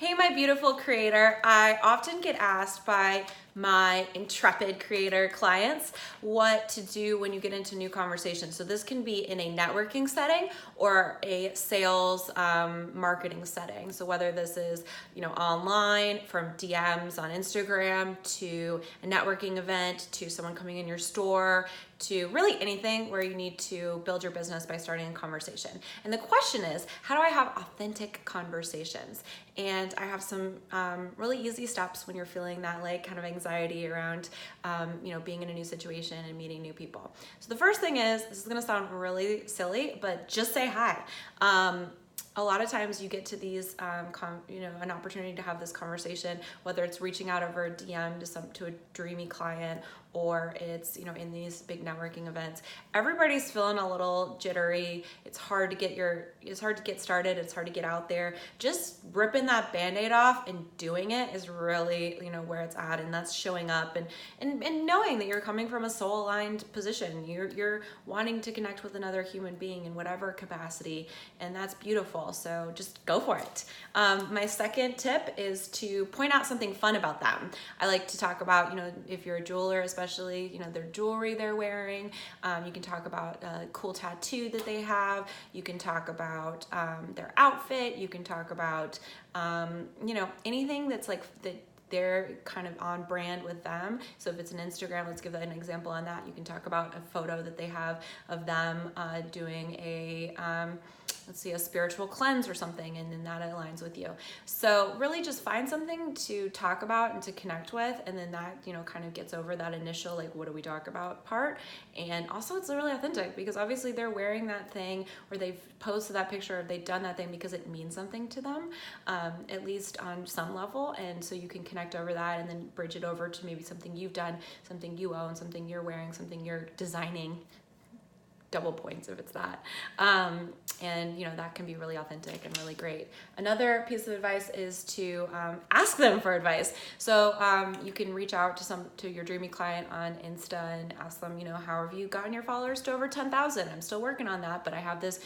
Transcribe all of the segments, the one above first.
Hey, my beautiful creator. I often get asked by my intrepid creator clients what to do when you get into new conversations. So this can be in a networking setting or a sales marketing setting. So whether this is, online from DMs on Instagram to a networking event to someone coming in your store to really anything where you need to build your business by starting a conversation. And the question is, how do I have authentic conversations? And I have some really easy steps when you're feeling that kind of anxiety around, being in a new situation and meeting new people. So the first thing is, this is gonna sound really silly, but just say hi. A lot of times you get to these, an opportunity to have this conversation, whether it's reaching out over a DM to a dreamy client, or it's, in these big networking events. Everybody's feeling a little jittery. It's hard to get started. It's hard to get out there. Just ripping that Band-Aid off and doing it is really, where it's at. And that's showing up and knowing that you're coming from a soul-aligned position. You're wanting to connect with another human being in whatever capacity. And that's beautiful. So just go for it. My second tip is to point out something fun about them. I like to talk about, if you're a jeweler, especially, their jewelry they're wearing. You can talk about a cool tattoo that they have. You can talk about their outfit. You can talk about, anything that's that they're kind of on brand with them. So if it's an Instagram, let's give an example on that. You can talk about a photo that they have of them doing a spiritual cleanse or something, and then that aligns with you. So really just find something to talk about and to connect with, and then that, kind of gets over that initial, what do we talk about part. And also it's really authentic because obviously they're wearing that thing, or they've posted that picture, or they've done that thing because it means something to them, at least on some level. And so you can connect over that and then bridge it over to maybe something you've done, something you own, something you're wearing, something you're designing. Double points if it's that. And that can be really authentic and really great. Another piece of advice is to ask them for advice. So you can reach out to your dreamy client on Insta and ask them, how have you gotten your followers to over 10,000? I'm still working on that, but I have this,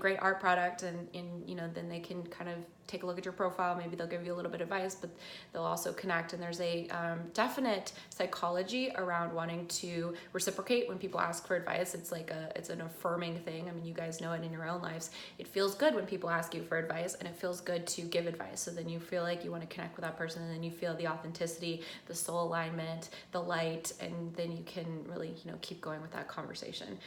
great art product, and then they can kind of take a look at your profile. Maybe they'll give you a little bit of advice, but they'll also connect. And there's a definite psychology around wanting to reciprocate when people ask for advice. It's an affirming thing. I mean, you guys know it in your own lives. It feels good when people ask you for advice, and it feels good to give advice. So then you feel like you want to connect with that person, and then you feel the authenticity, the soul alignment, the light, and then you can really, keep going with that conversation.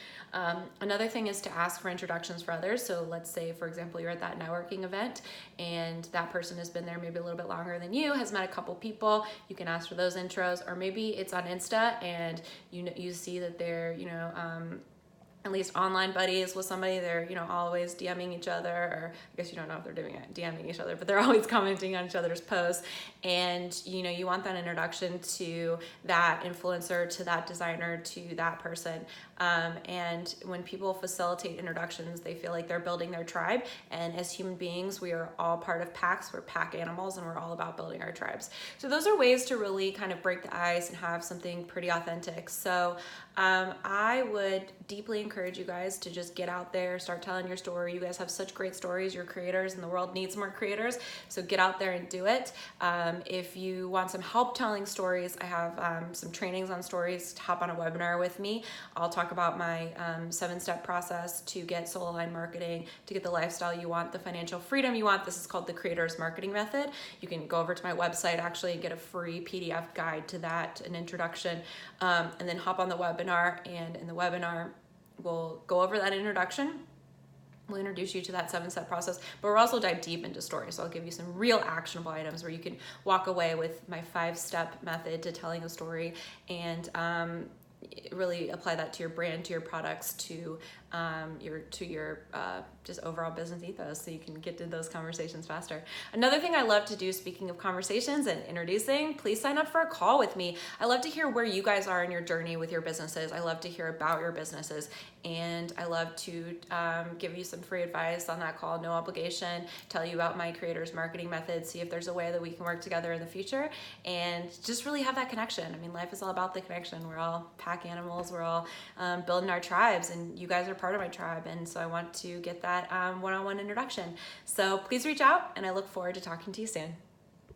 Another thing is to ask for introductions for others. So let's say, for example, you're at that networking event, and that person has been there maybe a little bit longer than you, has met a couple people. You can ask for those intros, or maybe it's on Insta and you see that they're, at least online buddies with somebody. They're, always DMing each other, or I guess you don't know if they're doing it, DMing each other, but they're always commenting on each other's posts. And, you want that introduction to that influencer, to that designer, to that person. And when people facilitate introductions, they feel like they're building their tribe. And as human beings, we are all part of packs. We're pack animals, and we're all about building our tribes. So those are ways to really kind of break the ice and have something pretty authentic. So I would deeply encourage you guys to just get out there, start telling your story. You guys have such great stories. You're creators, and the world needs more creators. So get out there and do it. If you want some help telling stories, I have some trainings on stories. Hop on a webinar with me. I'll talk about my 7-step process to get soul aligned marketing, to get the lifestyle you want, the financial freedom you want. This is called the Creator's Marketing Method. You can go over to my website actually and get a free PDF guide to that, an introduction, and then hop on the webinar. And in the webinar, we'll go over that introduction. We'll introduce you to that 7-step process, but we'll also dive deep into stories. So I'll give you some real actionable items where you can walk away with my 5-step method to telling a story, and really apply that to your brand, to your products, to your just overall business ethos, so you can get to those conversations faster. Another thing I love to do, speaking of conversations and introducing, please sign up for a call with me. I love to hear where you guys are in your journey with your businesses. I love to hear about your businesses, and I love to give you some free advice on that call, no obligation, tell you about my Creator's Marketing Method, see if there's a way that we can work together in the future, and just really have that connection. I mean, life is all about the connection. We're all pack animals. We're all building our tribes, and you guys are part of my tribe, and so I want to get that one-on-one introduction. So please reach out, and I look forward to talking to you soon.